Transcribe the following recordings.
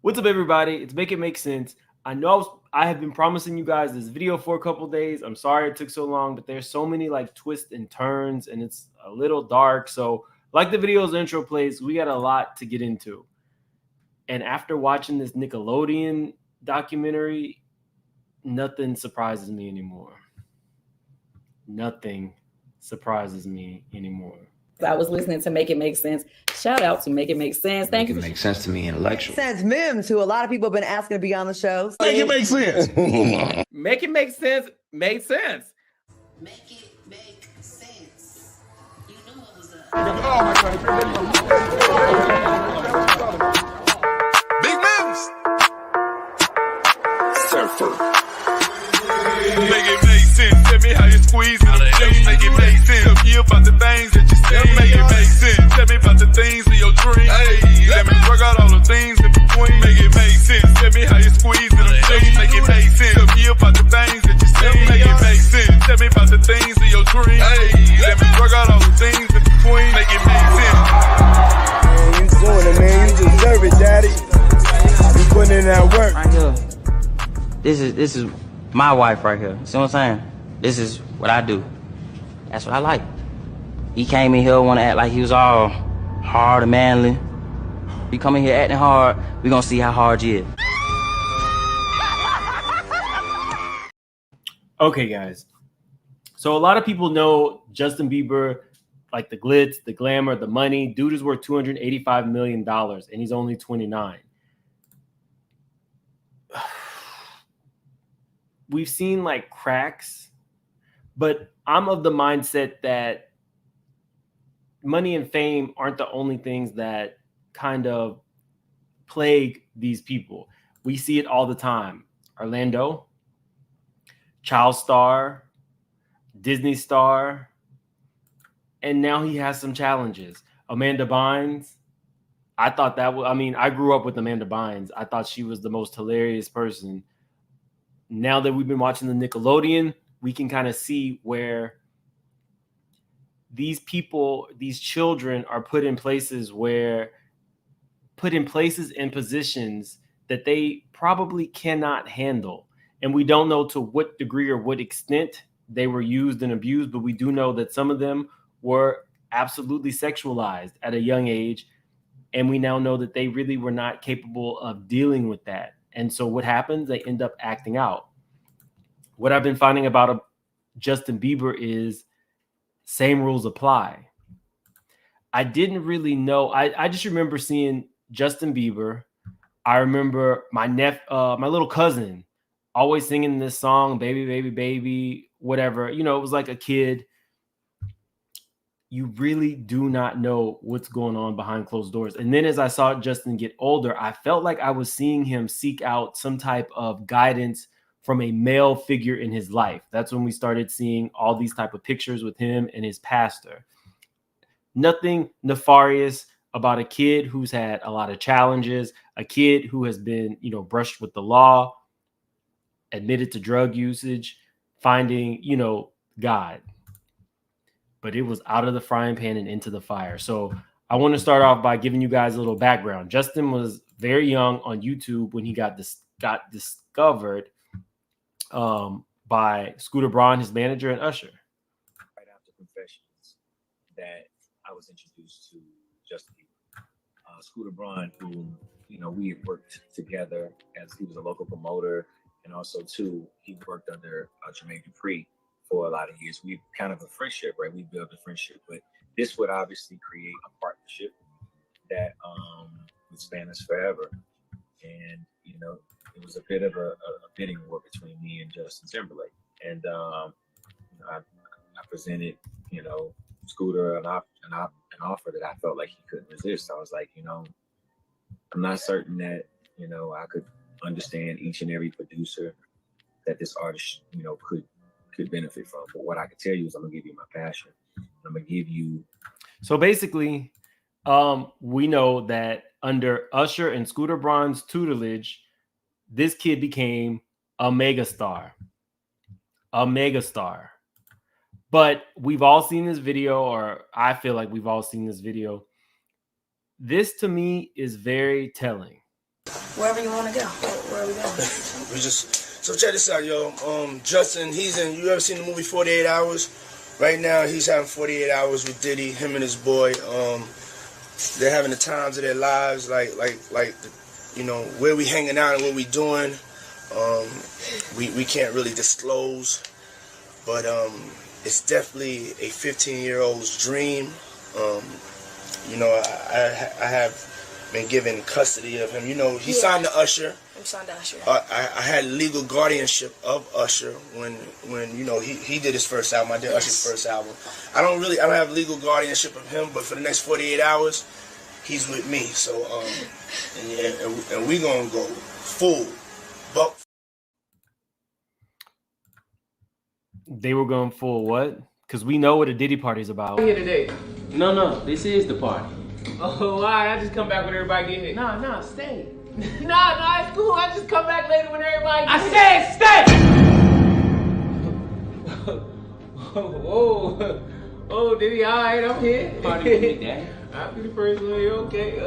What's up, everybody? It's Make It Make Sense. I have been promising you guys this video for a couple days. I'm sorry it took so long, but there's so many like twists and turns, and it's a little dark. So, like the video's intro plays, we got a lot to get into. And after watching this Nickelodeon documentary, nothing surprises me anymore. Nothing surprises me anymore. I was listening to Make It Make Sense. Shout out to Make It Make Sense. Thank you. Make it make sense to me intellectually. Sense Mims, who a lot of people have been asking to be on the show. Make it make sense. Make it make sense. Made sense. Make it make sense. You knew what was up. Oh my God. Big Mims. Surfer. Make it make sense. Tell me how you squeeze it. Make it make sense. Tell me about the things that you say. Make it make sense. Tell me about the things of your dreams. Hey, let me work out all the things in between. Make it make sense. Tell me how you squeeze it. Make it make sense. Tell me about the things that you say. Make it make sense. Tell me about the things of your dreams. Hey, let me work out all the things in between. Make it make sense. Man, you doing it, man. You deserve it, daddy. You putting in that work. Right here. This is my wife right here. See what I'm saying? This is what I do. That's what I like. He came in here want to act like he was all hard and manly. You come in here acting hard, we gonna see how hard you is. Okay, guys. So a lot of people know Justin Bieber, like the glitz, the glamour, the money. Dude is worth $285 million, and he's only 29. We've seen like cracks, but I'm of the mindset that money and fame aren't the only things that kind of plague these people. We see it all the time. Orlando, child star, Disney star, and now he has some challenges. Amanda Bynes, I thought that was, I grew up with Amanda Bynes. I thought she was the most hilarious person. Now that we've been watching the Nickelodeon, we can kind of see where these people, these children are put in places and positions that they probably cannot handle. And we don't know to what degree or what extent they were used and abused, but we do know that some of them were absolutely sexualized at a young age. And we now know that they really were not capable of dealing with that. And so what happens? They end up acting out. What I've been finding about Justin Bieber is same rules apply. I didn't really know. I just remember seeing Justin Bieber. I remember my little cousin always singing this song, "Baby, Baby, Baby," whatever. You know, it was like a kid. You really do not know what's going on behind closed doors. And then as I saw Justin get older, I felt like I was seeing him seek out some type of guidance from a male figure in his life. That's when we started seeing all these type of pictures with him and his pastor. Nothing nefarious about a kid who's had a lot of challenges, a kid who has been, brushed with the law, admitted to drug usage, finding, God. But it was out of the frying pan and into the fire. So I want to start off by giving you guys a little background. Justin was very young on YouTube when he got discovered by Scooter Braun, his manager, and Usher. Right after Confessions, that I was introduced to Justin Bieber. Scooter Braun, who we had worked together as he was a local promoter, and also too he worked under Churchome Dupri for a lot of years. We kind of a friendship, right? We built a friendship, but this would obviously create a partnership that would span us forever. And it was a bit of a bidding war between me and Justin Timberlake. And I presented, Scooter an offer that I felt like he couldn't resist. I was like, I'm not certain that I could understand each and every producer that this artist could benefit from. But what I can tell you is I'm gonna give you my passion. I'm gonna give you. So basically, we know that under Usher and Scooter Braun's tutelage, this kid became a megastar. But we've all seen this video, or I feel like we've all seen this video. This to me is very telling. Wherever you want to go. Where are we going? So check this out, yo. Justin, you ever seen the movie 48 Hours? Right now, he's having 48 hours with Diddy, him and his boy. They're having the times of their lives, like, where we hanging out and what we doing. We can't really disclose, but it's definitely a 15-year-old's dream. I have been given custody of him. He signed to Usher. I'm signed to Usher. I had legal guardianship of Usher when he did his first album. I did Usher's first album. I don't have legal guardianship of him, but for the next 48 hours, he's with me. So and we gonna go full buck. They were going full what? Because we know what a Diddy party's about. Here today. No, this is the party. Oh, why? I just come back when everybody get here. No, stay. No, it's cool. I just come back later when everybody get here. I said stay! Oh, Diddy, all right, I'm here. Party with me, Daddy. I'll be the first one here, okay.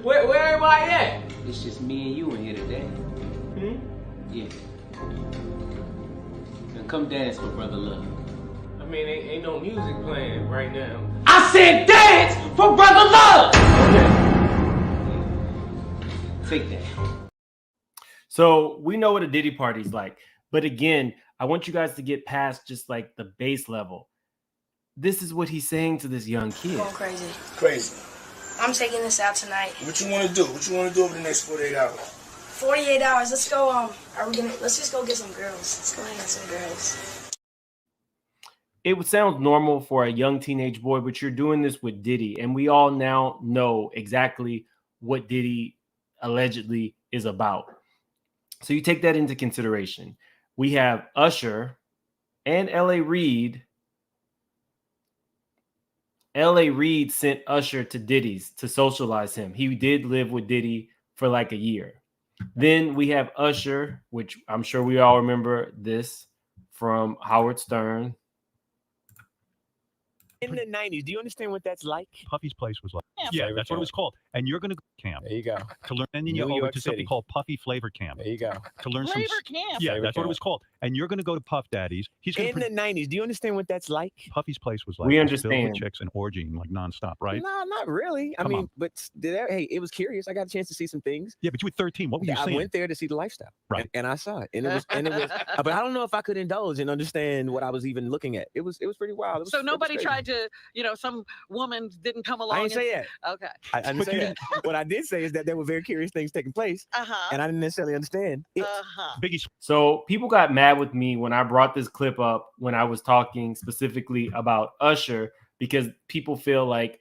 Where everybody at? It's just me and you in here today. Yeah. Now come dance for Brother Love. I mean, ain't no music playing right now. I said dance for Brother Love! Take that. So we know what a Diddy party's like. But again, I want you guys to get past just like the base level. This is what he's saying to this young kid. Going crazy. Crazy. I'm taking this out tonight. What you want to do? What you want to do over the next 48 hours? 48 hours. Let's go. Let's just go get some girls. Let's go hang with some girls. It sounds normal for a young teenage boy, but you're doing this with Diddy. And we all now know exactly what Diddy allegedly is about. So you take that into consideration. We have Usher and L.A. Reid. L.A. Reid sent Usher to Diddy's to socialize him. He did live with Diddy for like a year. Then we have Usher, which I'm sure we all remember this from Howard Stern. In the 90s, do you understand what that's like? Puffy's place was like. Yeah, that's what it was called. And you're going to go to camp. There you go. To learn, and then you New go over York to something City. called Puffy Flavor Camp. There you go. To learn Flavor some. Camp. Yeah, Flavor that's what it Camp. was called. And you're going to go to Puff Daddy's. He's going In the 90s, do you understand what that's like? Puffy's place was like. We filled understand. with chicks and orgying like nonstop, right? No, not really. I Come mean, on. but hey, it was curious. I got a chance to see some things. Yeah, but you were 13. What were you I seeing? went there to see the lifestyle, Right. And I saw it, and it was. But I don't know if I could indulge and understand what I was even looking at. It was pretty wild. So nobody tried to, some woman didn't come along. I didn't say that. Okay. I didn't say that. What I did say is that there were very curious things taking place, and I didn't necessarily understand it. Biggie. So people got mad with me when I brought this clip up when I was talking specifically about Usher, because people feel like,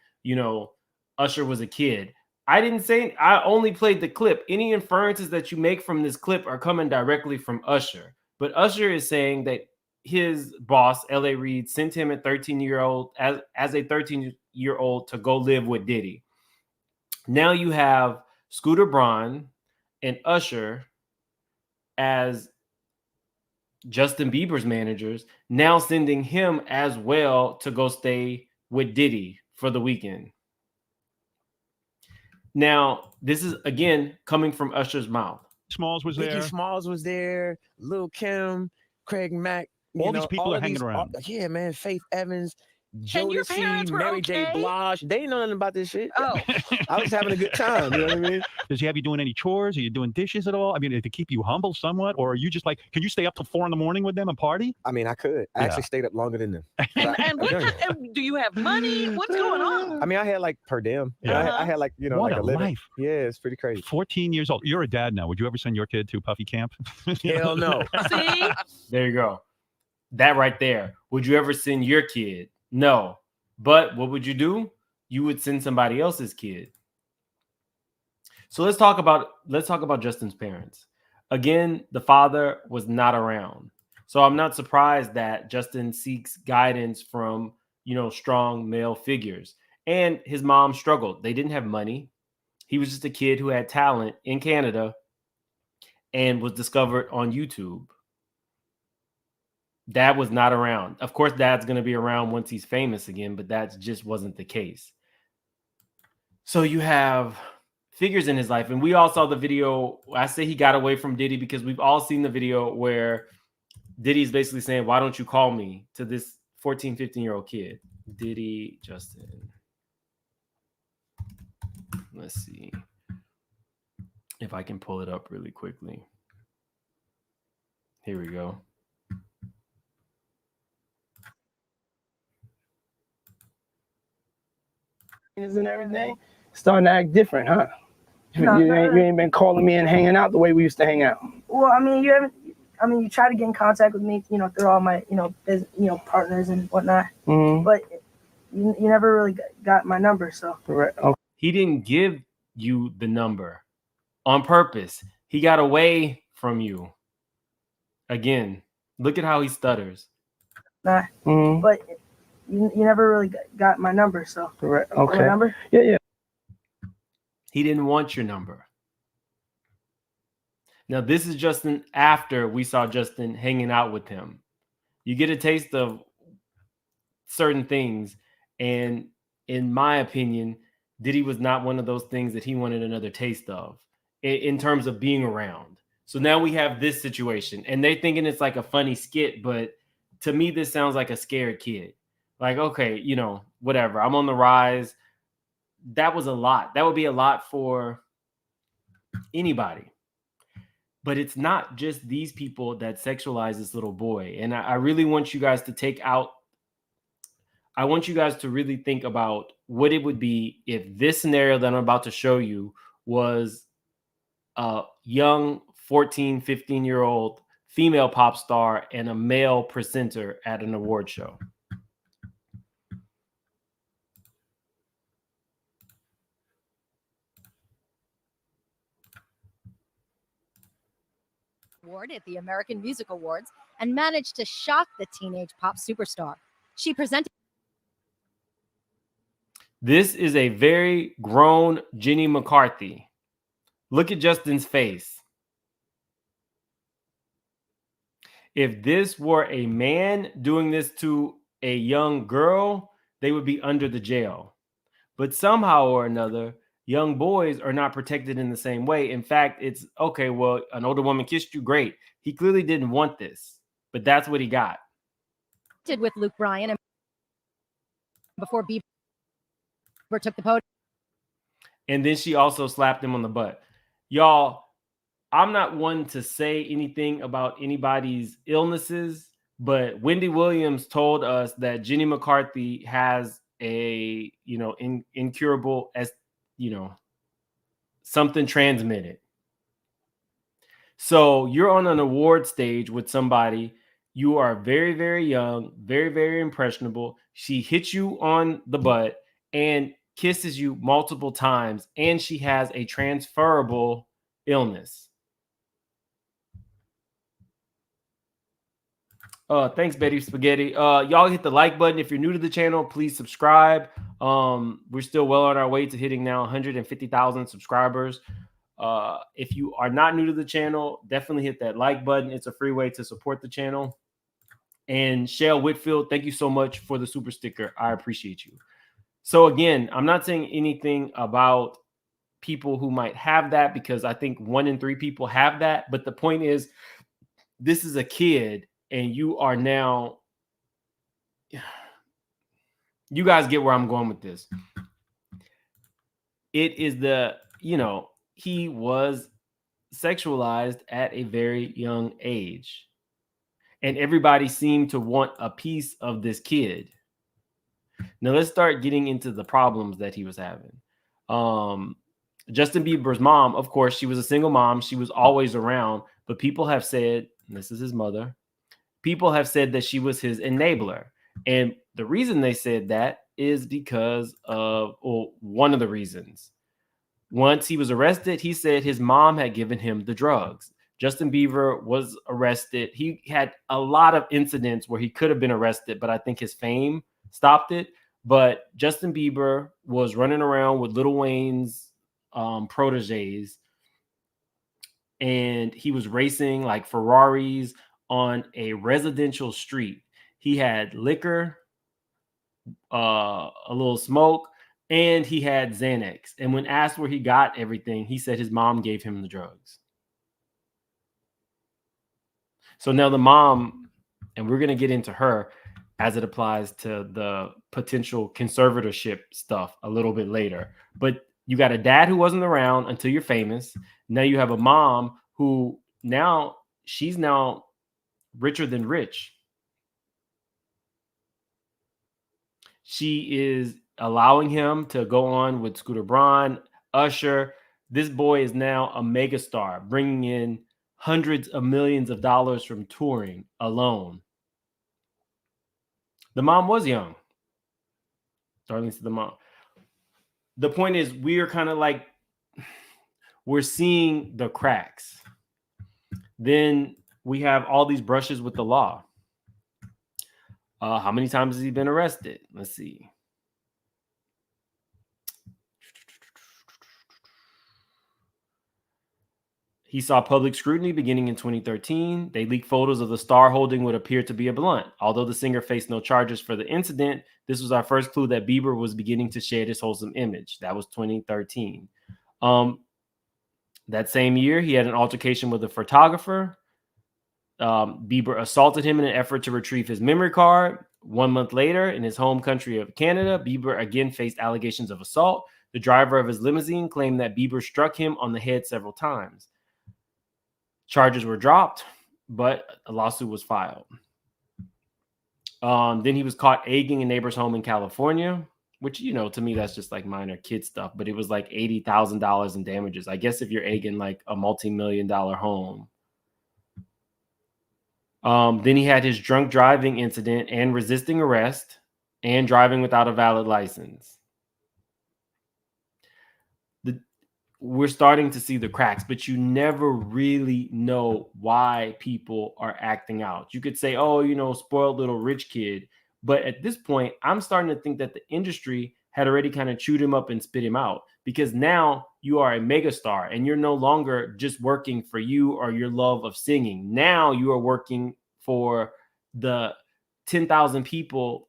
Usher was a kid. I didn't say, I only played the clip. Any inferences that you make from this clip are coming directly from Usher. But Usher is saying that his boss, L.A. Reid, sent him as a 13-year-old to go live with Diddy. Now you have Scooter Braun and Usher as Justin Bieber's managers, now sending him as well to go stay with Diddy for the weekend. Now, this is, again, coming from Usher's mouth. Smalls was there. Biggie Smalls was there. Lil' Kim, Craig Mack. All these people are hanging around. Yeah, man. Faith Evans, And your parents Jodeci, were Mary J. okay? Blige. They didn't know nothing about this shit. Oh. I was having a good time. You know what I mean? Does he have you doing any chores? Are you doing dishes at all? I mean, to keep you humble somewhat? Or are you just like, can you stay up till 4 a.m. with them and party? I mean, I could. I Yeah. actually stayed up longer than them. And do you have money? What's going on? I mean, I had like per diem. Yeah. I had like, What like a living. life. Yeah, it's pretty crazy. 14 years old. You're a dad now. Would you ever send your kid to Puffy camp? Hell no. See? There you go. That right there. Would you ever send your kid? No. But what would you do? You would send somebody else's kid. So let's talk about Justin's parents. Again, the father was not around. So I'm not surprised that Justin seeks guidance from, strong male figures. And his mom struggled. They didn't have money. He was just a kid who had talent in Canada and was discovered on YouTube. Dad was not around. Of course, Dad's going to be around once he's famous again, but that just wasn't the case. So you have figures in his life. And we all saw the video. I say he got away from Diddy because we've all seen the video where Diddy's basically saying, why don't you call me, to this 14, 15-year-old kid. Diddy, Justin. Let's see if I can pull it up really quickly. Here we go. And everything starting to act different, huh? No, you ain't been calling me and hanging out the way we used to hang out. Well, I mean, you try to get in contact with me, through all my, partners and whatnot. Mm-hmm. But you never really got my number, so. Right. Okay. He didn't give you the number on purpose. He got away from you. Again, look at how he stutters. Nah. Mm-hmm. But you never really got my number, so. Right. Okay. My number? Yeah. He didn't want your number. Now, this is Justin after we saw Justin hanging out with him. You get a taste of certain things. And in my opinion, Diddy was not one of those things that he wanted another taste of in terms of being around. So now we have this situation and they're thinking it's like a funny skit, but to me, this sounds like a scared kid. Like, okay, whatever. I'm on the rise. That was a lot. That would be a lot for anybody. But it's not just these people that sexualize this little boy. And I really want you guys to I want you guys to really think about what it would be if this scenario that I'm about to show you was a young 14, 15-year-old female pop star and a male presenter at an award show. Award at the American Music Awards and managed to shock the teenage pop superstar. She presented. This is a very grown Jenny McCarthy. Look at Justin's face. If this were a man doing this to a young girl, they would be under the jail. But somehow or another, young boys are not protected in the same way. In fact, it's okay, well, an older woman kissed you, great. He clearly didn't want this, but that's what he got. Did with Luke Bryan and before Bieber took the podium. And then she also slapped him on the butt. Y'all, I'm not one to say anything about anybody's illnesses, but Wendy Williams told us that Jenny McCarthy has a, incurable, something transmitted. So you're on an award stage with somebody. You are very, very young, very, very impressionable. She hits you on the butt and kisses you multiple times, and she has a transferable illness. Thanks, Betty Spaghetti. Y'all hit the like button. If you're new to the channel, please subscribe. We're still well on our way to hitting now 150,000 subscribers. If you are not new to the channel, definitely hit that like button. It's a free way to support the channel. And Shell Whitfield, thank you so much for the super sticker. I appreciate you. So again, I'm not saying anything about people who might have that because I think 1 in 3 people have that. But the point is, this is a kid and you are now, you guys get where I'm going with this. It is he was sexualized at a very young age. And everybody seemed to want a piece of this kid. Now let's start getting into the problems that he was having. Justin Bieber's mom, of course, she was a single mom. She was always around, but people have said, and this is his mother, people have said that she was his enabler. And the reason they said that is because of, well, one of the reasons. Once he was arrested, he said his mom had given him the drugs. Justin Bieber was arrested. He had a lot of incidents where he could have been arrested, but I think his fame stopped it. But Justin Bieber was running around with Lil Wayne's proteges, and he was racing like Ferraris on a residential street. He had liquor, a little smoke, And he had Xanax. And when asked where he got everything, he said his mom gave him the drugs. So now the mom, and we're going to get into her as it applies to the potential conservatorship stuff a little bit later. But you got a dad who wasn't around until you're famous. Now you have a mom who she's now richer than rich. She is allowing him to go on with Scooter Braun, Usher. This boy is now a megastar, bringing in hundreds of millions of dollars from touring alone. The mom was young. Darlene said the mom. The point is, we are kind of like, we're seeing the cracks. Then we have all these brushes with the law. How many times has he been arrested? Let's see. He saw public scrutiny beginning in 2013. They leaked photos of the star holding what appeared to be a blunt. Although the singer faced no charges for the incident, this was our first clue that Bieber was beginning to shed his wholesome image. That was 2013. That same year, he had an altercation with a photographer. Bieber assaulted him in an effort to retrieve his memory card. 1 month later, in his home country of Canada, Bieber again faced allegations of assault. The driver of his limousine claimed that Bieber struck him on the head several times. Charges were dropped, but a lawsuit was filed. Then he was caught egging a neighbor's home in California, which, you know, to me, that's just like minor kid stuff, but it was like $80,000 in damages. I guess if you're egging like a multi-million-dollar home. Then he had his drunk driving incident and resisting arrest and driving without a valid license. We're starting to see the cracks, but you never really know why people are acting out. You could say, oh, you know, spoiled little rich kid. But at this point, I'm starting to think that the industry had already kind of chewed him up and spit him out, because now you are a megastar and you're no longer just working for you or your love of singing. Now you are working for the 10,000 people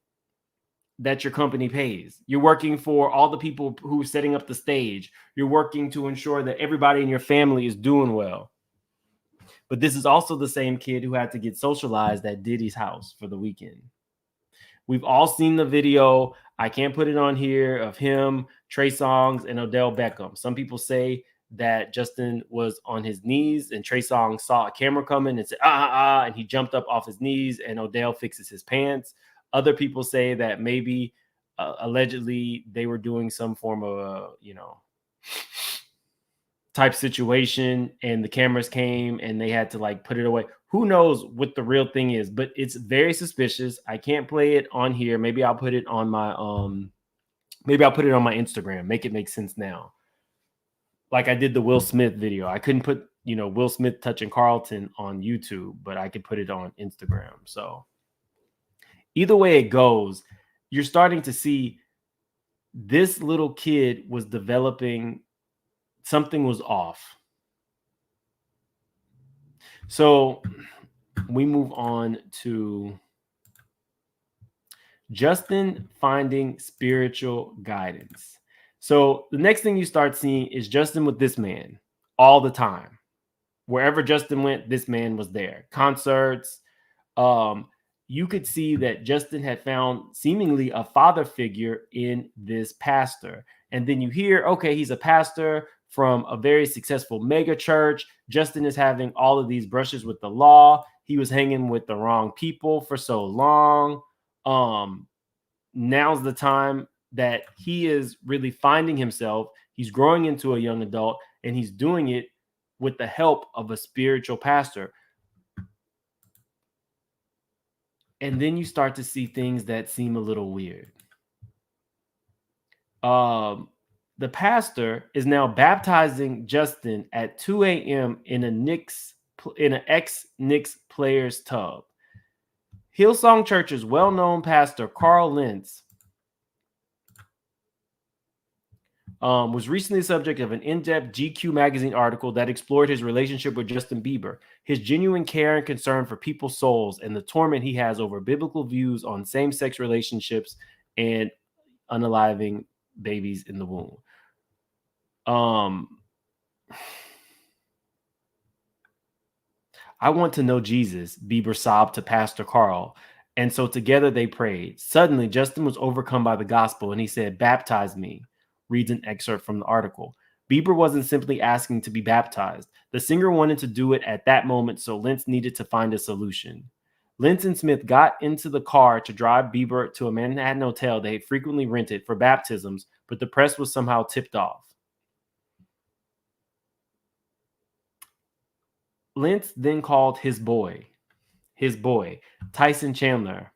that your company pays. You're working for all the people who are setting up the stage. You're working to ensure that everybody in your family is doing well. But this is also the same kid who had to get socialized at Diddy's house for the weekend. We've all seen the video. I can't put it on here, of him, Trey Songz, and Odell Beckham. Some people say that Justin was on his knees and Trey Songz saw a camera coming and said, and he jumped up off his knees and Odell fixes his pants. Other people say that maybe allegedly they were doing some form of a, type situation and the cameras came and they had to like put it away. Who knows what the real thing is, but it's very suspicious. I can't play it on here. Maybe I'll put it on my Instagram. Make it make sense now. Like I did the Will Smith video. I couldn't put, Will Smith touching Carlton on YouTube, but I could put it on Instagram. So either way it goes, you're starting to see this little kid was developing, something was off. So we move on to Justin finding spiritual guidance. So the next thing you start seeing is Justin with this man all the time. Wherever Justin went, this man was there. Concerts. You could see that Justin had found seemingly a father figure in this pastor. And then you hear, okay, he's a pastor from a very successful mega church. Justin is having all of these brushes with the law. He was hanging with the wrong people for so long. Now's the time that he is really finding himself. He's growing into a young adult, and he's doing it with the help of a spiritual pastor. And then you start to see things that seem a little weird. The pastor is now baptizing Justin at 2 a.m. in an ex-Knicks player's tub. Hillsong Church's well-known pastor Carl Lentz was recently the subject of an in-depth GQ magazine article that explored his relationship with Justin Bieber, his genuine care and concern for people's souls, and the torment he has over biblical views on same-sex relationships and unaliving babies in the womb. I want to know Jesus, Bieber sobbed to Pastor Carl. And so together they prayed. Suddenly, Justin was overcome by the gospel and he said, "Baptize me," reads an excerpt from the article. Bieber wasn't simply asking to be baptized. The singer wanted to do it at that moment, so Lentz needed to find a solution. Lentz and Smith got into the car to drive Bieber to a Manhattan hotel they had frequently rented for baptisms, but the press was somehow tipped off. Lentz then called his boy, Tyson Chandler.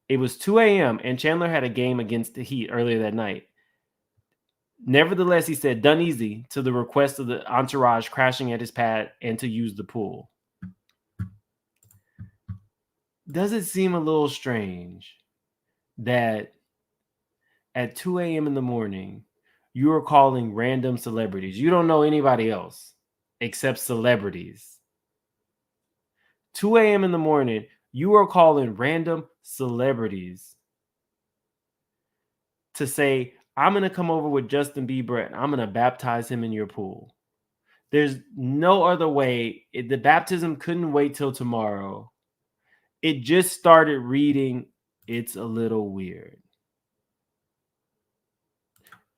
It was 2 a.m. and Chandler had a game against the Heat earlier that night. Nevertheless, he said "done easy" to the request of the entourage crashing at his pad and to use the pool. Does it seem a little strange that at 2 a.m. in the morning, you are calling random celebrities? You don't know anybody else except celebrities. 2 a.m. in the morning, you are calling random celebrities to say, "I'm going to come over with Justin Bieber and I'm going to baptize him in your pool." There's no other way. The baptism couldn't wait till tomorrow. It just started reading, "It's a little weird."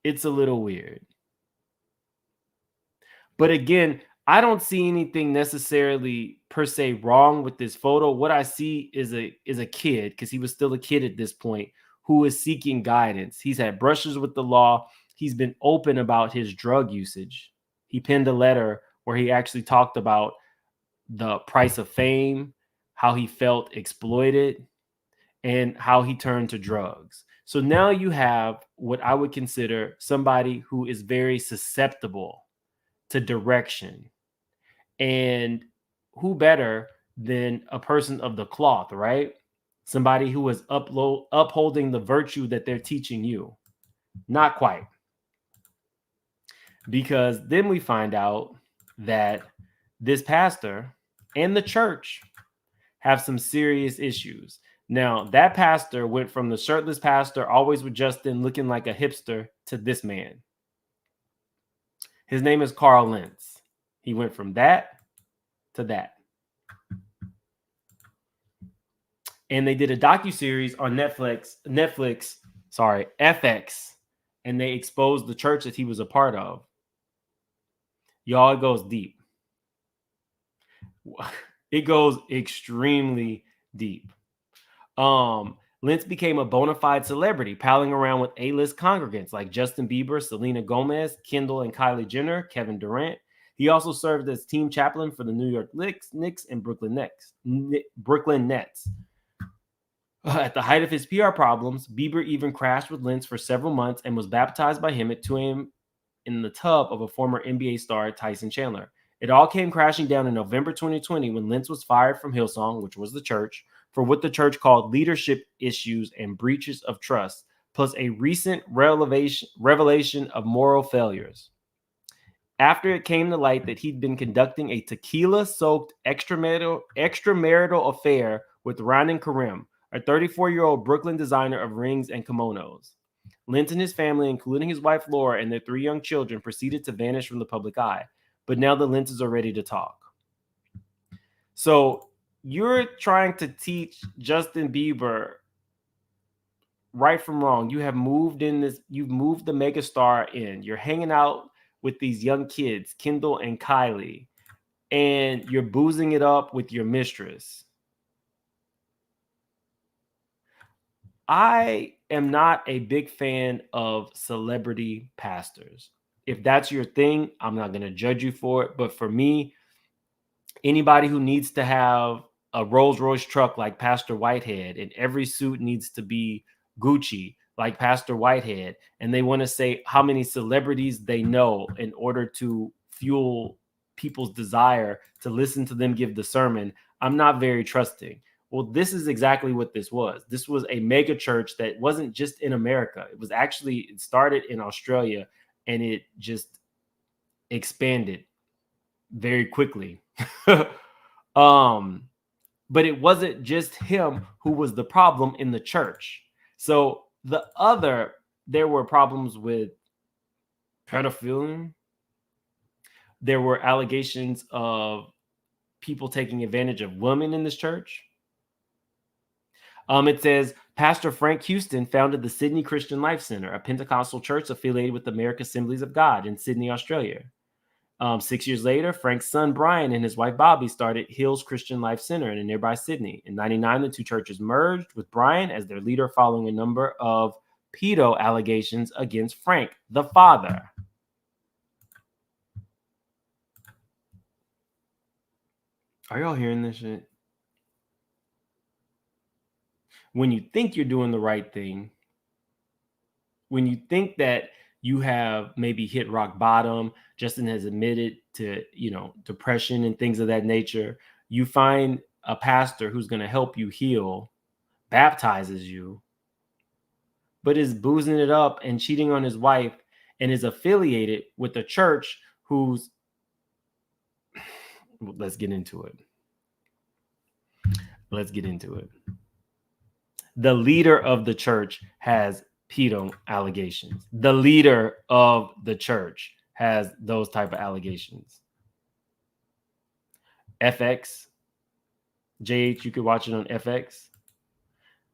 It's a little weird. But again, I don't see anything necessarily per se wrong with this photo. What I see is a kid, because he was still a kid at this point, who is seeking guidance. He's had brushes with the law. He's been open about his drug usage. He penned a letter where he actually talked about the price of fame, how he felt exploited, and how he turned to drugs. So now you have what I would consider somebody who is very susceptible to direction. And who better than a person of the cloth, right? Somebody who is upholding the virtue that they're teaching you. Not quite. Because then we find out that this pastor and the church have some serious issues. Now, that pastor went from the shirtless pastor, always with Justin, looking like a hipster, to this man. His name is Carl Lentz. He went from that to that. And they did a docuseries on FX, and they exposed the church that he was a part of. Y'all, it goes deep. It goes extremely deep. Lentz became a bona fide celebrity, palling around with A-list congregants like Justin Bieber, Selena Gomez, Kendall and Kylie Jenner, Kevin Durant. He also served as team chaplain for the New York Knicks and Brooklyn Nets. At the height of his PR problems, Bieber even crashed with Lentz for several months and was baptized by him at 2 a.m. in the tub of a former NBA star, Tyson Chandler. It all came crashing down in November 2020 when Lentz was fired from Hillsong, which was the church, for what the church called leadership issues and breaches of trust, plus a recent revelation of moral failures. After it came to light that he'd been conducting a tequila-soaked extramarital affair with Ronan Karim, a 34-year-old Brooklyn designer of rings and kimonos. Lentz and his family, including his wife Laura and their 3 young children, proceeded to vanish from the public eye. But now the Lentzes are ready to talk. So you're trying to teach Justin Bieber right from wrong. You've moved the megastar in. You're hanging out with these young kids, Kendall and Kylie, and you're boozing it up with your mistress. I am not a big fan of celebrity pastors. If that's your thing, I'm not going to judge you for it. But for me, anybody who needs to have a Rolls Royce truck like Pastor Whitehead, and every suit needs to be Gucci like Pastor Whitehead, and they want to say how many celebrities they know in order to fuel people's desire to listen to them give the sermon, I'm not very trusting. Well, this is exactly what this was. This was a mega church that wasn't just in America. It started in Australia, and it just expanded very quickly. But it wasn't just him who was the problem in the church. So The other, there were problems with pedophilia. There were allegations of people taking advantage of women in this church. It says Pastor Frank Houston founded the Sydney Christian Life Center, a Pentecostal church affiliated with the American Assemblies of God in Sydney, Australia. 6 years later, Frank's son Brian and his wife Bobby started Hills Christian Life Center in nearby Sydney. In 1999, the two churches merged with Brian as their leader following a number of pedo allegations against Frank, the father. Are y'all hearing this shit? When you think you're doing the right thing, when you think that you have maybe hit rock bottom, Justin has admitted to, depression and things of that nature, you find a pastor who's going to help you heal, baptizes you, but is boozing it up and cheating on his wife and is affiliated with a church who's, let's get into it. The leader of the church has pedo allegations. The leader of the church has those type of allegations. FX. JH, you could watch it on FX.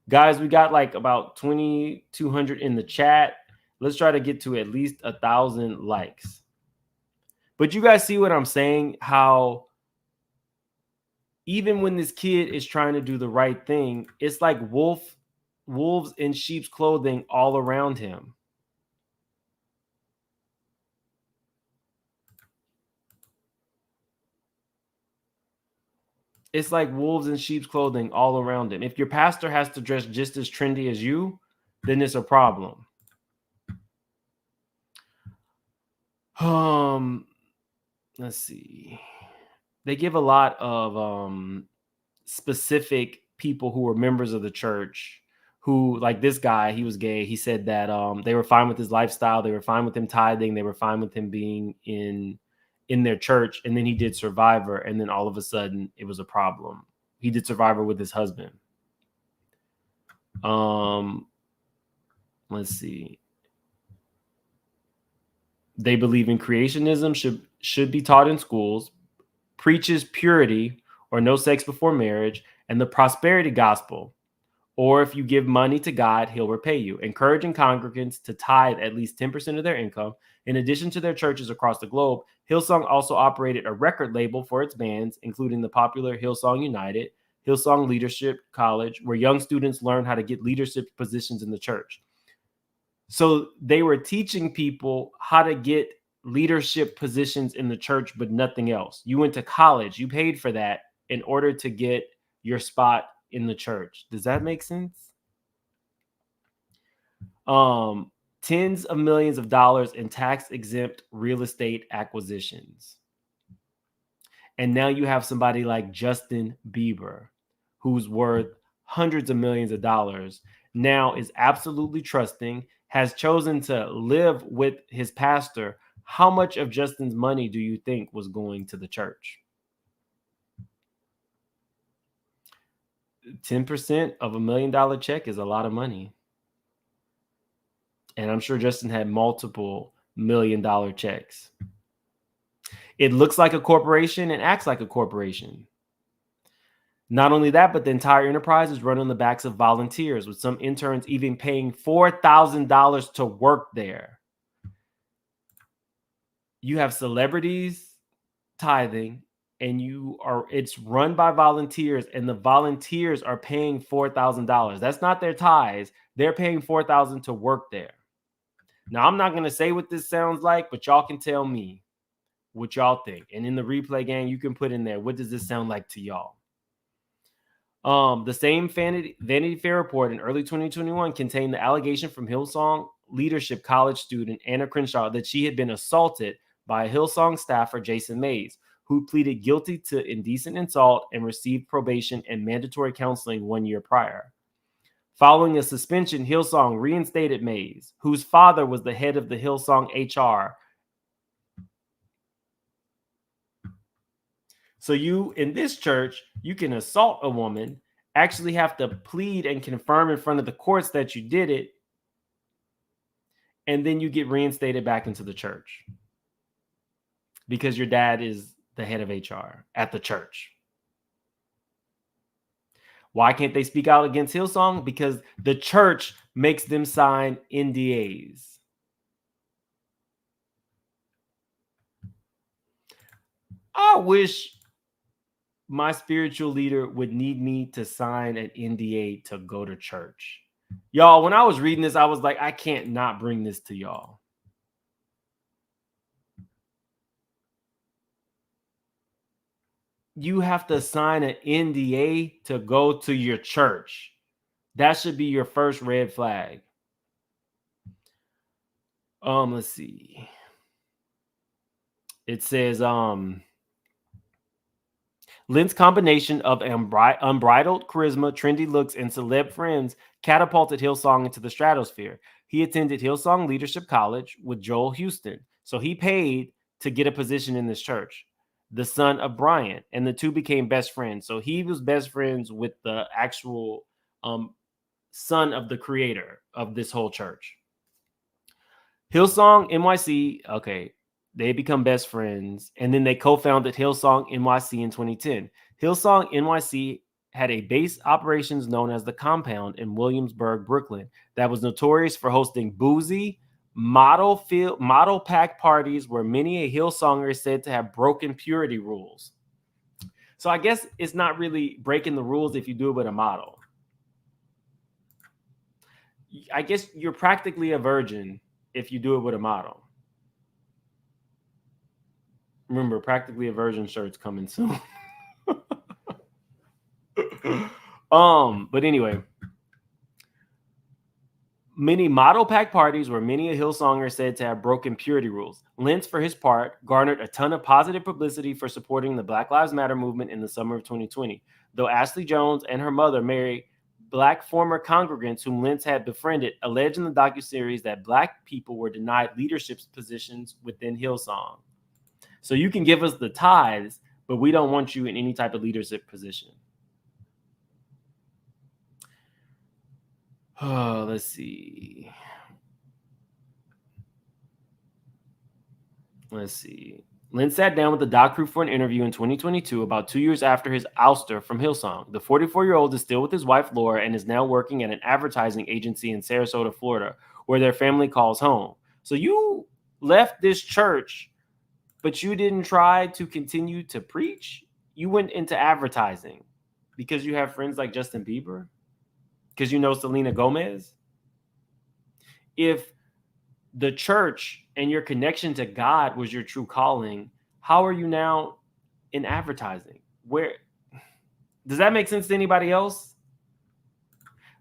Guys, we got like about 2,200 in the chat. Let's try to get to at least 1,000 likes. But you guys see what I'm saying? How even when this kid is trying to do the right thing, it's like wolves in sheep's clothing all around him. It's like wolves in sheep's clothing all around him. If your pastor has to dress just as trendy as you, then it's a problem. Let's see. They give a lot of specific people who were members of the church who, like this guy, he was gay. He said that they were fine with his lifestyle. They were fine with him tithing. They were fine with him being in their church. And then he did Survivor. And then all of a sudden it was a problem. He did Survivor with his husband. Let's see. They believe in creationism should be taught in schools, preaches purity or no sex before marriage, and the prosperity gospel. Or if you give money to God, he'll repay you. Encouraging congregants to tithe at least 10% of their income. In addition to their churches across the globe, Hillsong also operated a record label for its bands, including the popular Hillsong United, Hillsong Leadership College, where young students learn how to get leadership positions in the church. So they were teaching people how to get leadership positions in the church, but nothing else. You went to college, you paid for that in order to get your spot in the church. Does that make sense? Tens of millions of dollars in tax-exempt real estate acquisitions. And now you have somebody like Justin Bieber, who's worth hundreds of millions of dollars, now is absolutely trusting, has chosen to live with his pastor. How much of Justin's money do you think was going to the church? 10% of $1 million check is a lot of money. And I'm sure Justin had multiple $1 million checks. It looks like a corporation and acts like a corporation. Not only that, but the entire enterprise is run on the backs of volunteers, with some interns even paying $4,000 to work there. You have celebrities tithing, and it's run by volunteers, and the volunteers are paying $4,000. That's not their tithes. They're paying $4,000 to work there. Now, I'm not going to say what this sounds like, but y'all can tell me what y'all think. And in the replay gang, you can put in there, what does this sound like to y'all? The same Vanity Fair report in early 2021 contained the allegation from Hillsong Leadership College student Anna Crenshaw that she had been assaulted by a Hillsong staffer, Jason Mays, who pleaded guilty to indecent assault and received probation and mandatory counseling 1 year prior. Following a suspension, Hillsong reinstated Mays, whose father was the head of the Hillsong HR. So you, in this church, you can assault a woman, actually have to plead and confirm in front of the courts that you did it, and then you get reinstated back into the church because your dad is the head of HR at the church. Why can't they speak out against Hillsong? Because the church makes them sign NDAs. I wish my spiritual leader would need me to sign an NDA to go to church. Y'all, when I was reading this, I was like, I can't not bring this to y'all. You have to sign an NDA to go to your church. That should be your first red flag. Let's see. It says, Lynn's combination of unbridled charisma, trendy looks, and celeb friends catapulted Hillsong into the stratosphere. He attended Hillsong Leadership College with Joel Houston, so he paid to get a position in this church. The son of Brian, and the two became best friends. So he was best friends with the actual son of the creator of this whole church. Hillsong NYC, okay, they become best friends, and then they co-founded Hillsong NYC in 2010. Hillsong NYC had a base operations known as The Compound in Williamsburg, Brooklyn, that was notorious for hosting boozy, model pack parties where many a Hillsonger is said to have broken purity rules. So I guess it's not really breaking the rules if you do it with a model. I guess you're practically a virgin if you do it with a model. Remember, practically a virgin shirt's coming soon. But anyway, many model pack parties where many a Hillsonger said to have broken purity rules. Lentz, for his part, garnered a ton of positive publicity for supporting the Black Lives Matter movement in the summer of 2020. Though Ashley Jones and her mother, Mary, Black former congregants whom Lentz had befriended, alleged in the docuseries that Black people were denied leadership positions within Hillsong. So you can give us the tithes, but we don't want you in any type of leadership position. Oh, let's see. Lynn sat down with the doc crew for an interview in 2022, about 2 years after his ouster from Hillsong. The 44-year-old is still with his wife, Laura, and is now working at an advertising agency in Sarasota, Florida, where their family calls home. So you left this church, but you didn't try to continue to preach? You went into advertising because you have friends like Justin Bieber? Because you know Selena Gomez? If the church and your connection to God was your true calling, how are you now in advertising? Where does that make sense to anybody else?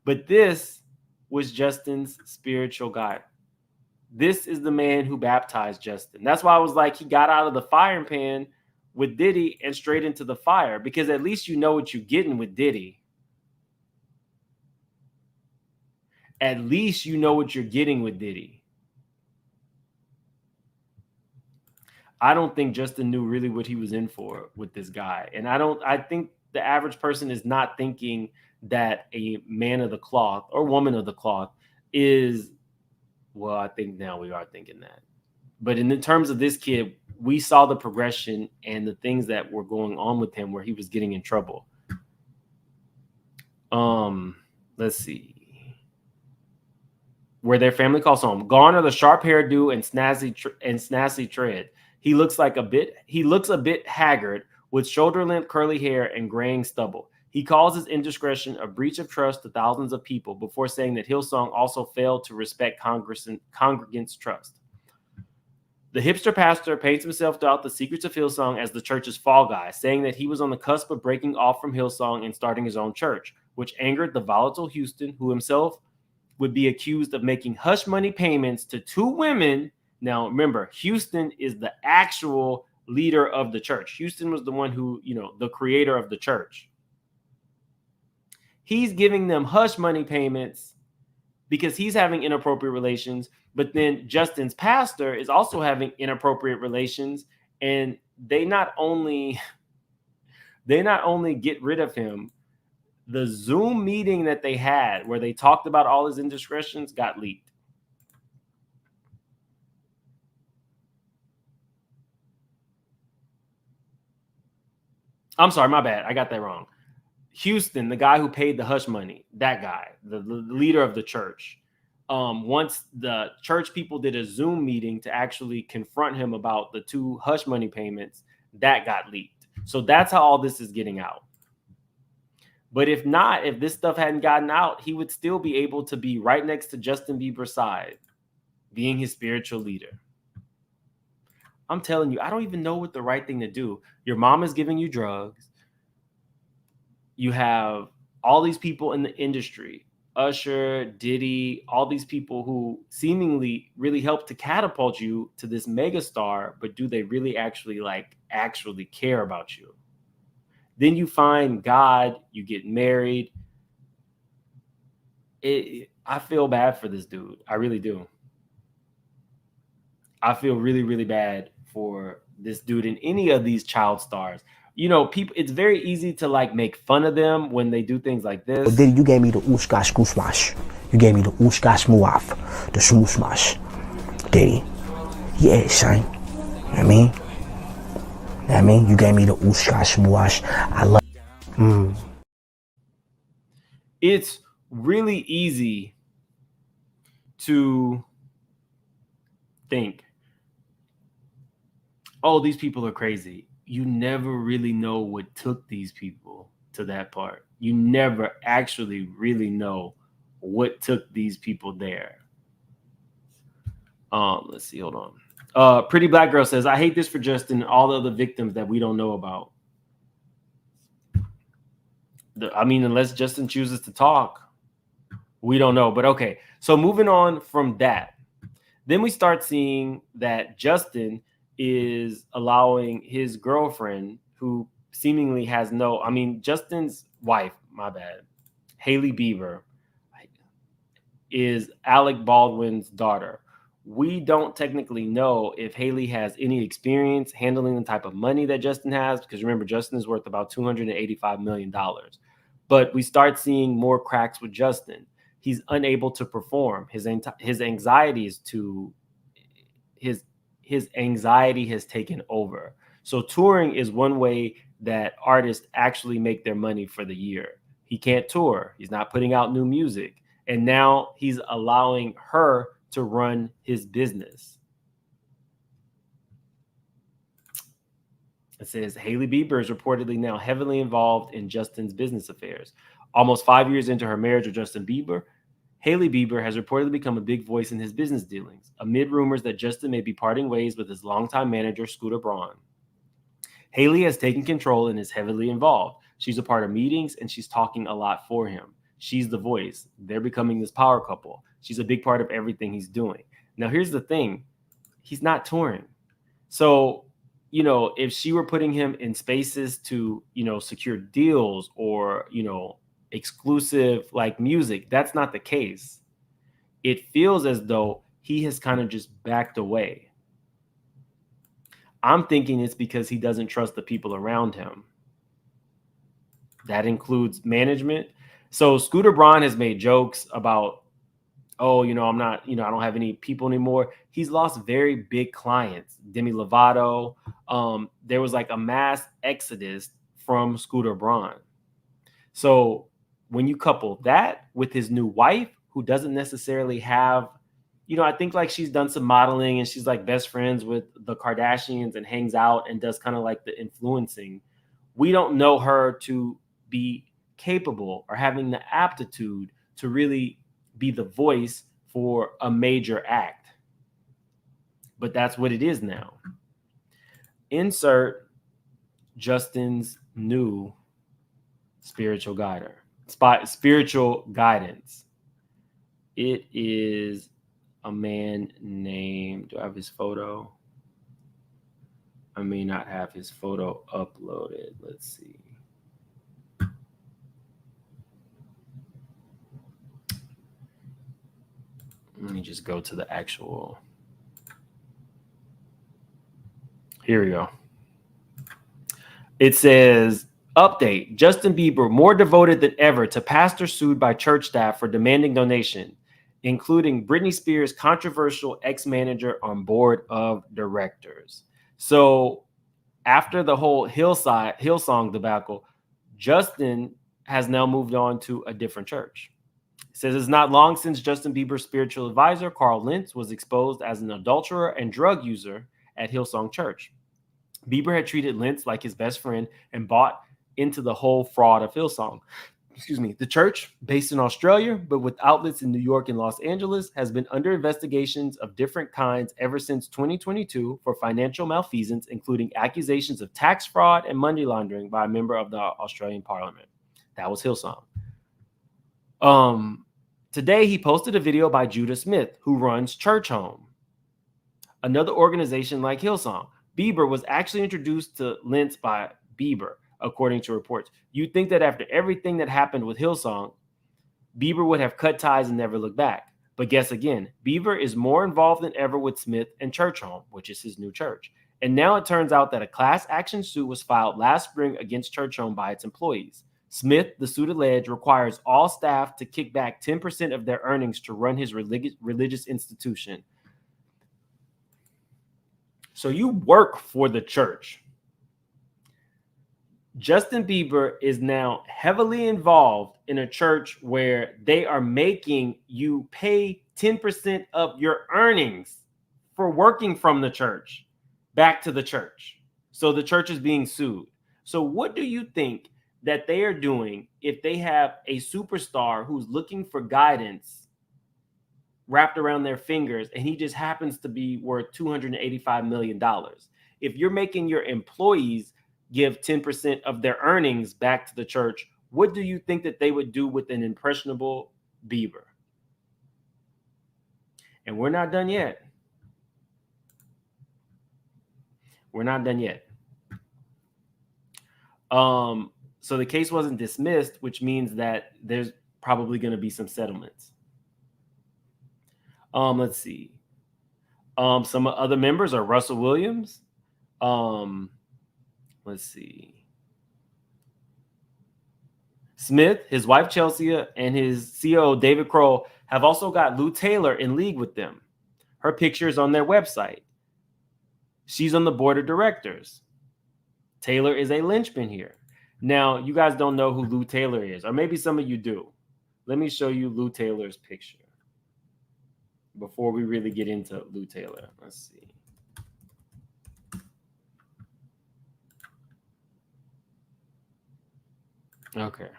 But this was Justin's spiritual guide. This is the man who baptized Justin. That's why I was like, he got out of the frying pan with Diddy and straight into the fire, because at least you know what you're getting with Diddy. At least you know what you're getting with Diddy. I don't think Justin knew really what he was in for with this guy. And I think the average person is not thinking that a man of the cloth or woman of the cloth is, well, I think now we are thinking that. But in the terms of this kid, we saw the progression and the things that were going on with him where he was getting in trouble. Let's see. Where their family calls home. Gone are the sharp hairdo and snazzy tread. He looks a bit haggard with shoulder-length curly hair and graying stubble. He calls his indiscretion a breach of trust to thousands of people before saying that Hillsong also failed to respect congregants' trust. The hipster pastor paints himself throughout the secrets of Hillsong as the church's fall guy, saying that he was on the cusp of breaking off from Hillsong and starting his own church, which angered the volatile Houston, who himself would be accused of making hush money payments to two women. Now, remember, Houston is the actual leader of the church. Houston was the one who, the creator of the church. He's giving them hush money payments because he's having inappropriate relations. But then Justin's pastor is also having inappropriate relations. And they not only get rid of him, the Zoom meeting that they had where they talked about all his indiscretions got leaked. I'm sorry, my bad. I got that wrong. Houston, the guy who paid the hush money, that guy, the leader of the church. Once the church people did a Zoom meeting to actually confront him about the 2 hush money payments, that got leaked. So that's how all this is getting out. But if not, if this stuff hadn't gotten out, he would still be able to be right next to Justin Bieber's side, being his spiritual leader. I'm telling you, I don't even know what the right thing to do. Your mom is giving you drugs. You have all these people in the industry, Usher, Diddy, all these people who seemingly really helped to catapult you to this megastar, but do they really actually care about you? Then you find God, you get married. I feel bad for this dude. I really do. I feel really, really bad for this dude and any of these child stars. You know, people, it's very easy to make fun of them when they do things like this. Diddy, you gave me the oosh-gosh goose-mash. You gave me the oosh-gosh muaf, the smoosh-mash. Diddy. Yeah, son. I mean, you gave me the oosh-gosh muash. I love It's really easy to think, oh, these people are crazy. You never really know what took these people to that part. You never actually really know what took these people there. Let's see, hold on. Pretty Black Girl says, I hate this for Justin and all the other victims that we don't know about. Unless Justin chooses to talk, we don't know. But okay, so moving on from that, then we start seeing that Justin is allowing his girlfriend, who seemingly has Justin's wife, my bad, Hailey Bieber, is Alec Baldwin's daughter. We don't technically know if Hailey has any experience handling the type of money that Justin has, because remember, Justin is worth about $285 million. But we start seeing more cracks with Justin. He's unable to perform. His anxiety has taken over. So touring is one way that artists actually make their money for the year. He can't tour. He's not putting out new music. And now he's allowing her to run his business. It says Hailey Bieber is reportedly now heavily involved in Justin's business affairs. Almost 5 years into her marriage with Justin Bieber, Hailey Bieber has reportedly become a big voice in his business dealings, amid rumors that Justin may be parting ways with his longtime manager, Scooter Braun. Hailey has taken control and is heavily involved. She's a part of meetings and she's talking a lot for him. She's the voice. They're becoming this power couple. She's a big part of everything he's doing. Now, here's the thing. He's not touring. So, if she were putting him in spaces to, secure deals or, exclusive music, that's not the case. It feels as though he has kind of just backed away. I'm thinking it's because he doesn't trust the people around him. That includes management. So Scooter Braun has made jokes about, I'm not, I don't have any people anymore. He's lost very big clients. Demi Lovato. There was a mass exodus from Scooter Braun. So when you couple that with his new wife, who doesn't necessarily have, I think she's done some modeling and she's best friends with the Kardashians and hangs out and does kind of the influencing. We don't know her to be capable or having the aptitude to really be the voice for a major act. But that's what it is now. Insert Justin's new spiritual guidance. It is a man named, do I have his photo? I may not have his photo uploaded. Let's see. Let me just go to the actual. Here we go. It says, update, Justin Bieber more devoted than ever to pastor sued by church staff for demanding donation, including Britney Spears' controversial ex-manager on board of directors. So after the whole Hillsong debacle, Justin has now moved on to a different church. It says it's not long since Justin Bieber's spiritual advisor, Carl Lentz, was exposed as an adulterer and drug user at Hillsong Church. Bieber had treated Lentz like his best friend and bought into the whole fraud of Hillsong. The church, based in Australia, but with outlets in New York and Los Angeles, has been under investigations of different kinds ever since 2022 for financial malfeasance, including accusations of tax fraud and money laundering by a member of the Australian Parliament. That was Hillsong. Today, he posted a video by Judah Smith, who runs Churchome, another organization like Hillsong. Bieber was actually introduced to Lentz by Bieber, according to reports. You'd think that after everything that happened with Hillsong, Bieber would have cut ties and never looked back. But guess again, Bieber is more involved than ever with Smith and Churchome, which is his new church. And now it turns out that a class action suit was filed last spring against Churchome by its employees. Smith, the suit alleged, requires all staff to kick back 10% of their earnings to run his religious institution. So you work for the church. Justin Bieber is now heavily involved in a church where they are making you pay 10% of your earnings for working from the church back to the church. So the church is being sued. So what do you think that they are doing if they have a superstar who's looking for guidance wrapped around their fingers and he just happens to be worth $285 million? If you're making your employees give 10% of their earnings back to the church, what do you think that they would do with an impressionable Bieber? And we're not done yet. We're not done yet. So the case wasn't dismissed, which means that there's probably going to be some settlements. Let's see. Some other members are Russell Williams. Let's see. Smith, his wife Chelsea, and his CEO David Kroll have also got Lou Taylor in league with them. Her picture is on their website. She's on the board of directors. Taylor is a linchpin here. Now, you guys don't know who Lou Taylor is, or maybe some of you do. Let me show you Lou Taylor's picture before we really get into Lou Taylor. Let's see. Okay.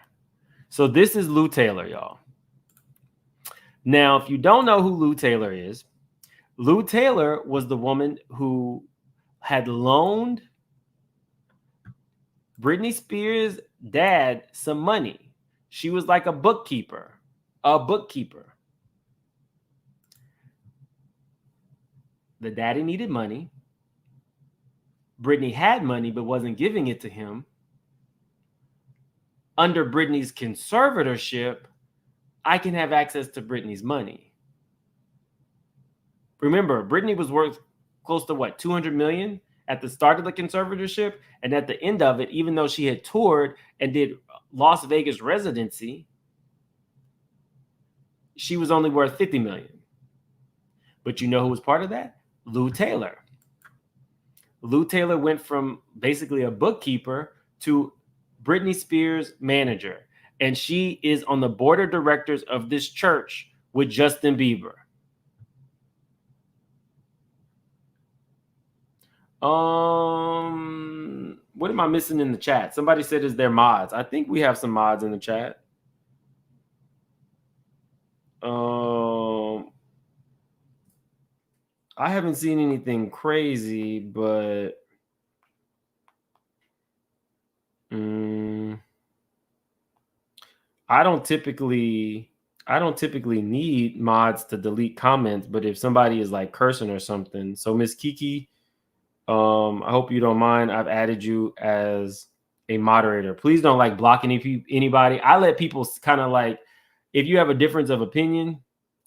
So this is Lou Taylor, y'all. Now, if you don't know who Lou Taylor is, Lou Taylor was the woman who had loaned Britney Spears' dad some money. She was like a bookkeeper. The daddy needed money. Britney had money but wasn't giving it to him. Under Britney's conservatorship, I can have access to Britney's money. Remember, Britney was worth close to what, 200 million at the start of the conservatorship, and at the end of it, even though she had toured and did Las Vegas residency, she was only worth 50 million. But you know who was part of that? Lou Taylor. Lou Taylor went from basically a bookkeeper to Britney Spears' manager, and she is on the board of directors of this church with Justin Bieber. What am I missing in the chat? Somebody said, is there mods? I think we have some mods in the chat. I haven't seen anything crazy, but I don't typically need mods to delete comments, but if somebody is like cursing or something. So Miss Kiki, I hope you don't mind. I've added you as a moderator. Please don't like block anybody. I let people kind of like, if you have a difference of opinion,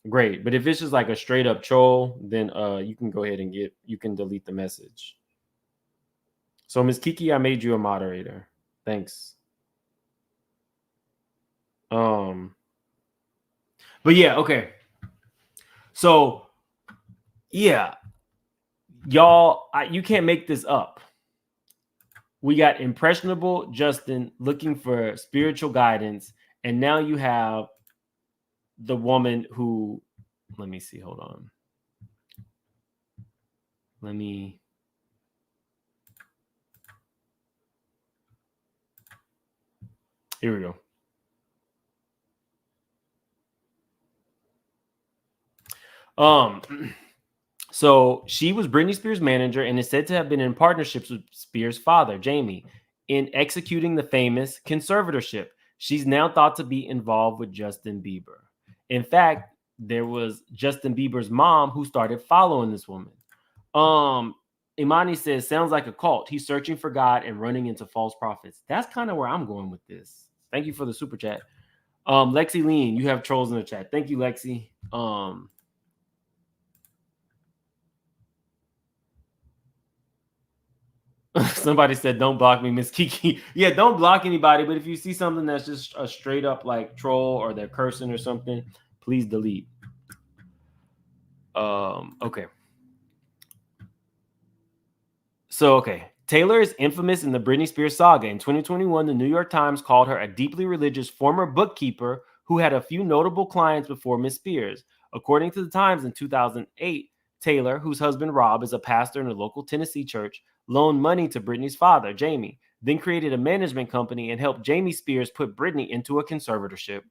great. But if it's just like a straight up troll, then you can go ahead and you can delete the message. So Miss Kiki, I made you a moderator. Thanks. But yeah, okay. So yeah, y'all, you can't make this up. We got impressionable Justin looking for spiritual guidance. And now you have the woman who, let me see, hold on. Here we go. So she was Britney Spears' manager and is said to have been in partnerships with Spears' father, Jamie, in executing the famous Conservatorship. She's now thought to be involved with Justin Bieber. In fact, there was Justin Bieber's mom who started following this woman. Imani says, sounds like a cult. He's searching for God and running into false prophets. That's kind of where I'm going with this. Thank you for the super chat. Lexi Lean, you have trolls in the chat. Thank you, Lexi. Somebody said, don't block me, Miss Kiki. Yeah, don't block anybody. But if you see something that's just a straight up like troll or they're cursing or something, please delete. Okay. So, okay. Taylor is infamous in the Britney Spears saga. In 2021, the New York Times called her a deeply religious former bookkeeper who had a few notable clients before Miss Spears. According to the Times, in 2008, Taylor, whose husband Rob is a pastor in a local Tennessee church, loaned money to Britney's father, Jamie, then created a management company and helped Jamie Spears put Britney into a conservatorship.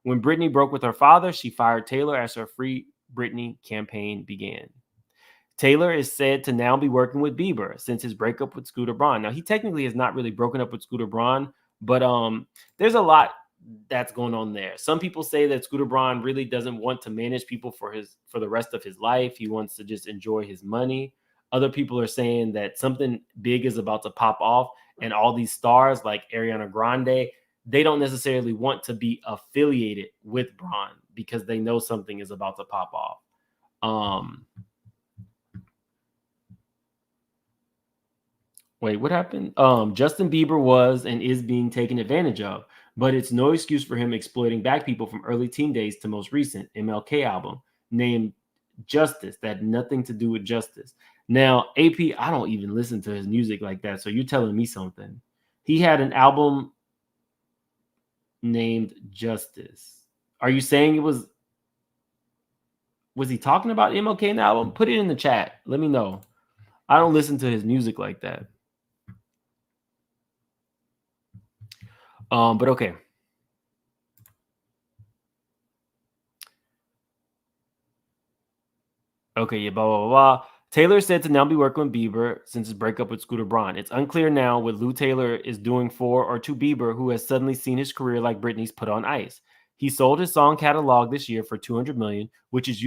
When Britney broke with her father, she fired Taylor as her Free Britney campaign began. Taylor is said to now be working with Bieber since his breakup with Scooter Braun. Now, he technically has not really broken up with Scooter Braun, but there's a lot that's going on there. Some people say that Scooter Braun really doesn't want to manage people for the rest of his life. He wants to just enjoy his money. Other people are saying that something big is about to pop off, and all these stars like Ariana Grande, they don't necessarily want to be affiliated with Braun because they know something is about to pop off. Wait, what happened? Justin Bieber was and is being taken advantage of, but it's no excuse for him exploiting Black people from early teen days to most recent MLK album named Justice that had nothing to do with justice. Now, AP, I don't even listen to his music like that, so you're telling me something. He had an album named Justice. Are you saying it was he talking about MLK in the album? Put it in the chat. Let me know. I don't listen to his music like that. But okay. Okay, yeah, blah, blah, blah, blah. Taylor said to now be working with Bieber since his breakup with Scooter Braun. It's unclear now what Lou Taylor is doing for or to Bieber, who has suddenly seen his career like Britney's put on ice. He sold his song catalog this year for $200 million, which is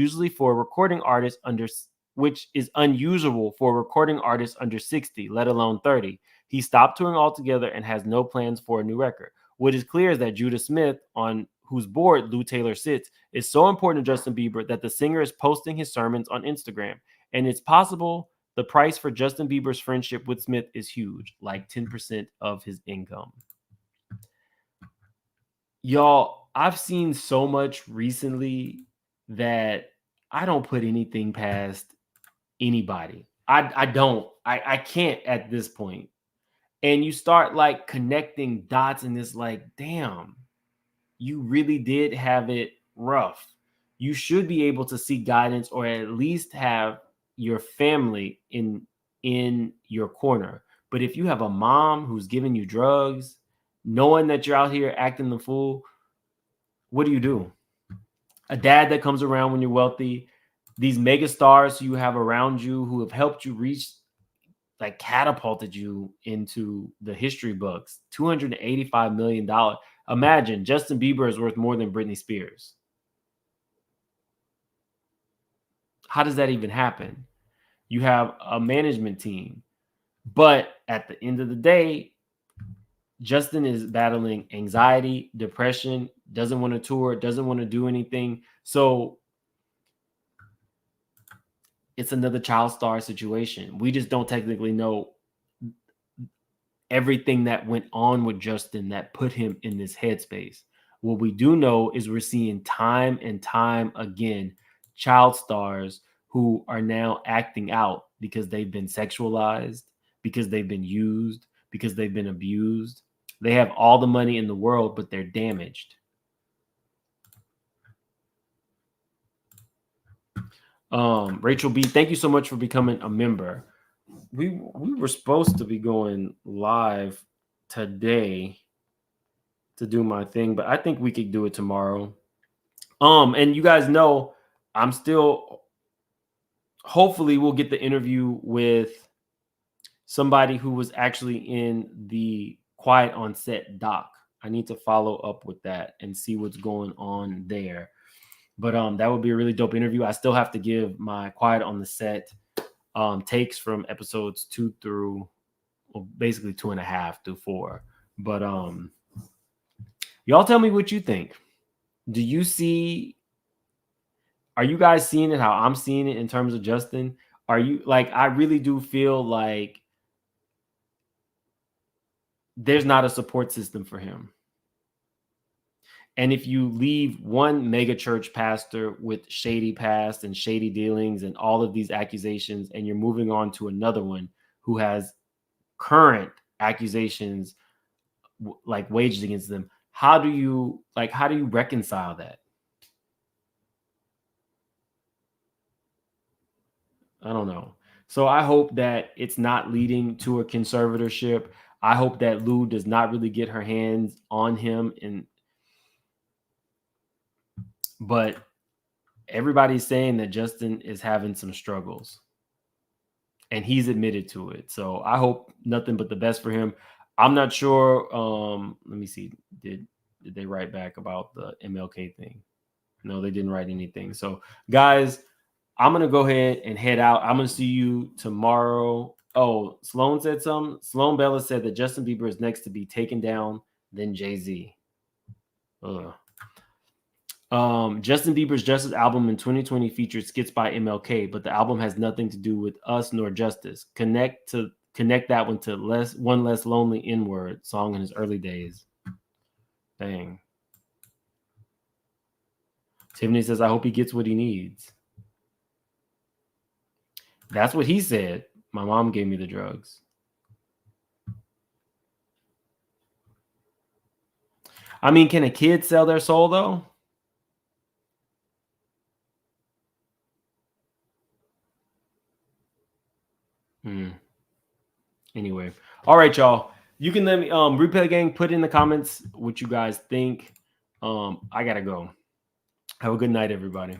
unusual for a recording artist under 60, let alone 30. He stopped touring altogether and has no plans for a new record. What is clear is that Judah Smith, on whose board Lou Taylor sits, is so important to Justin Bieber that the singer is posting his sermons on Instagram. And it's possible the price for Justin Bieber's friendship with Smith is huge, like 10% of his income. Y'all, I've seen so much recently that I don't put anything past anybody. I don't. I can't at this point. And you start like connecting dots and it's like, damn, you really did have it rough. You should be able to seek guidance or at least have your family in your corner. But if you have a mom who's giving you drugs, knowing that you're out here acting the fool, what do? A dad that comes around when you're wealthy, these mega stars you have around you who have helped you reach, like catapulted you into the history books, $285 million. Imagine Justin Bieber is worth more than Britney Spears. How does that even happen? You have a management team, but at the end of the day, Justin is battling anxiety, depression, doesn't want to tour, doesn't want to do anything. So it's another child star situation. We just don't technically know everything that went on with Justin that put him in this headspace. What we do know is we're seeing time and time again child stars who are now acting out because they've been sexualized, because they've been used, because they've been abused. They have all the money in the world, but they're damaged. Rachel B, thank you so much for becoming a member. We were supposed to be going live today to do my thing, but I think we could do it tomorrow. And you guys know I'm still, hopefully we'll get the interview with somebody who was actually in the Quiet on Set doc. I need to follow up with that and see what's going on there. But that would be a really dope interview. I still have to give my Quiet on the Set takes from episodes 2 through, well, basically 2.5 through 4. But y'all tell me what you think. Do you see, are you guys seeing it how I'm seeing it in terms of Justin? Are you like, I really do feel like there's not a support system for him. And if you leave one mega church pastor with shady past and shady dealings and all of these accusations, and you're moving on to another one who has current accusations like waged against them, how do you reconcile that? I don't know. So I hope that it's not leading to a conservatorship. I hope that Lou does not really get her hands on him. But everybody's saying that Justin is having some struggles and he's admitted to it. So I hope nothing but the best for him. I'm not sure. Let me see. Did they write back about the MLK thing? No, they didn't write anything. So guys, I'm going to go ahead and head out. I'm going to see you tomorrow. Oh, Sloan said something. Sloan Bella said that Justin Bieber is next to be taken down, then Jay-Z. Justin Bieber's Justice album in 2020 featured skits by MLK, but the album has nothing to do with us nor justice. Connect that one to One Less Lonely N-Word song in his early days. Dang. Tiffany says, I hope he gets what he needs. That's what he said. My mom gave me the drugs. I mean, can a kid sell their soul though? Anyway, all right, y'all. You can let me replay gang, put in the comments what you guys think. I gotta go. Have a good night, everybody.